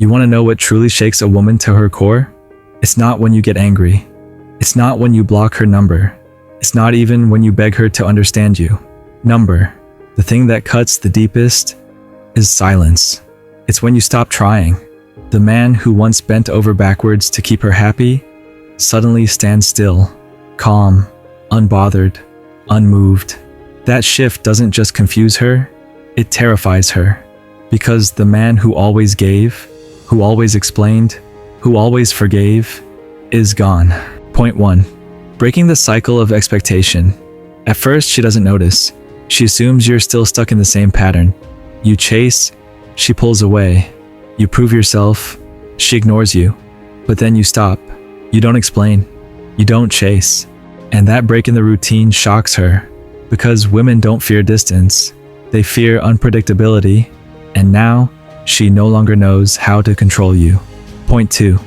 You want to know what truly shakes a woman to her core? It's not when you get angry. It's not when you block her number. It's not even when you beg her to understand you. The thing that cuts the deepest is silence. It's when you stop trying. The man who once bent over backwards to keep her happy suddenly stands still, calm, unbothered, unmoved. That shift doesn't just confuse her, it terrifies her. Because the man who always gave, who always explained, who always forgave, is gone. Point 1. Breaking the cycle of expectation. At first, she doesn't notice. She assumes you're still stuck in the same pattern. You chase, she pulls away. You prove yourself, she ignores you. But then you stop. You don't explain. You don't chase. And that break in the routine shocks her. Because women don't fear distance. They fear unpredictability. And now, she no longer knows how to control you. Point 2.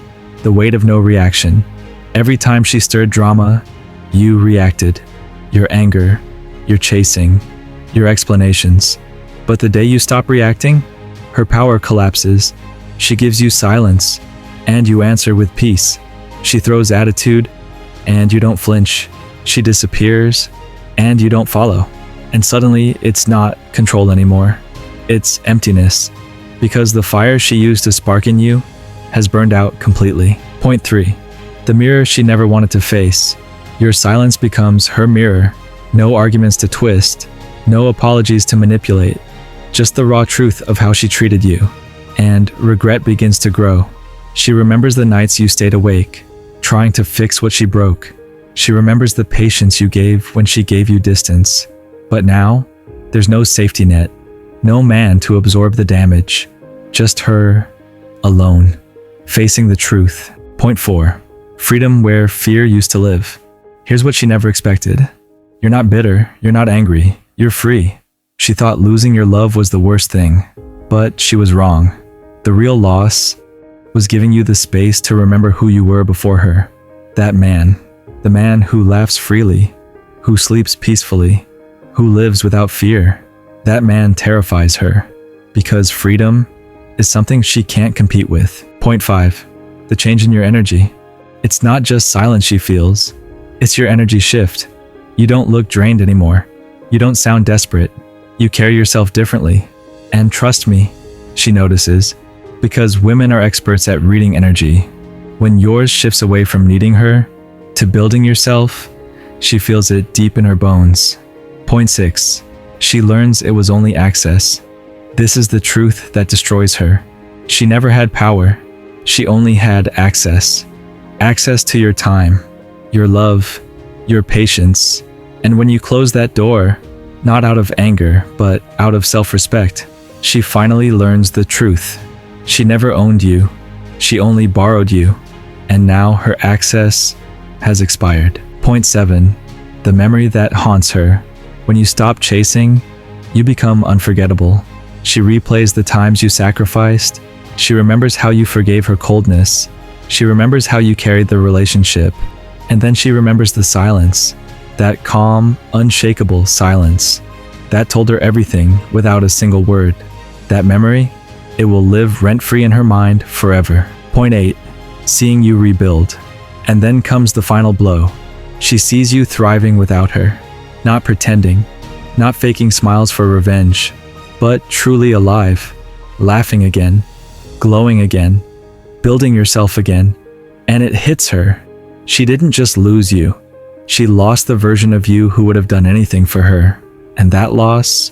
The weight of no reaction. Every time she stirred drama, you reacted. Your anger, your chasing, your explanations. But the day you stop reacting, her power collapses. She gives you silence, and you answer with peace. She throws attitude, and you don't flinch. She disappears, and you don't follow. And suddenly, it's not control anymore. It's emptiness. Because the fire she used to spark in you has burned out completely. Point 3. The mirror she never wanted to face. Your silence becomes her mirror. No arguments to twist. No apologies to manipulate. Just the raw truth of how she treated you. And regret begins to grow. She remembers the nights you stayed awake, trying to fix what she broke. She remembers the patience you gave when she gave you distance. But now, there's no safety net. No man to absorb the damage. Just her, alone, facing the truth. Point 4. Freedom where fear used to live. Here's what she never expected. You're not bitter, you're not angry, you're free. She thought losing your love was the worst thing, but she was wrong. The real loss was giving you the space to remember who you were before her. That man, the man who laughs freely, who sleeps peacefully, who lives without fear. That man terrifies her, because freedom is something she can't compete with. Point 5. The change in your energy. It's not just silence she feels, it's your energy shift. You don't look drained anymore. You don't sound desperate. You carry yourself differently. And trust me, she notices, because women are experts at reading energy. When yours shifts away from needing her to building yourself, she feels it deep in her bones. Point 6. She learns it was only access. This is the truth that destroys her. She never had power. She only had access. Access to your time, your love, your patience. And when you close that door, not out of anger, but out of self-respect, she finally learns the truth. She never owned you. She only borrowed you. And now her access has expired. Point 7. The memory that haunts her. When you stop chasing, you become unforgettable. She replays the times you sacrificed. She remembers how you forgave her coldness. She remembers how you carried the relationship. And then she remembers the silence. That calm, unshakable silence. That told her everything without a single word. That memory, it will live rent-free in her mind forever. Point 8. Seeing you rebuild. And then comes the final blow. She sees you thriving without her. Not pretending. Not faking smiles for revenge. But truly alive. Laughing again. Glowing again. Building yourself again. And it hits her. She didn't just lose you. She lost the version of you who would have done anything for her. And that loss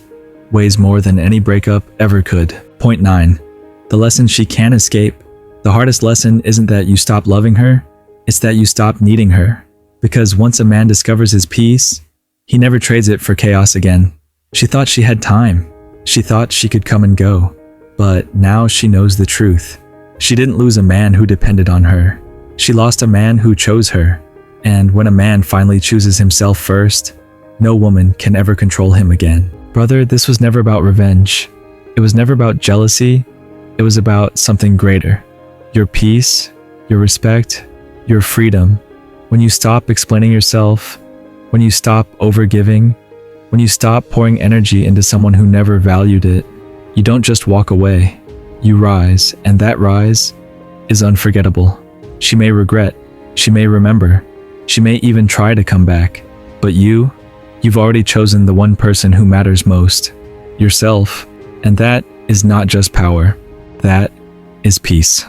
weighs more than any breakup ever could. Point 9. The lesson she can't escape. The hardest lesson isn't that you stop loving her, it's that you stop needing her. Because once a man discovers his peace, he never trades it for chaos again. She thought she had time. She thought she could come and go. But now she knows the truth. She didn't lose a man who depended on her. She lost a man who chose her. And when a man finally chooses himself first, no woman can ever control him again. Brother, this was never about revenge. It was never about jealousy. It was about something greater. Your peace, your respect, your freedom. When you stop explaining yourself, when you stop overgiving, when you stop pouring energy into someone who never valued it, you don't just walk away. you rise, and that rise is unforgettable. She may regret, she may remember, she may even try to come back, but you've already chosen the one person who matters most, yourself, and that is not just power, that is peace.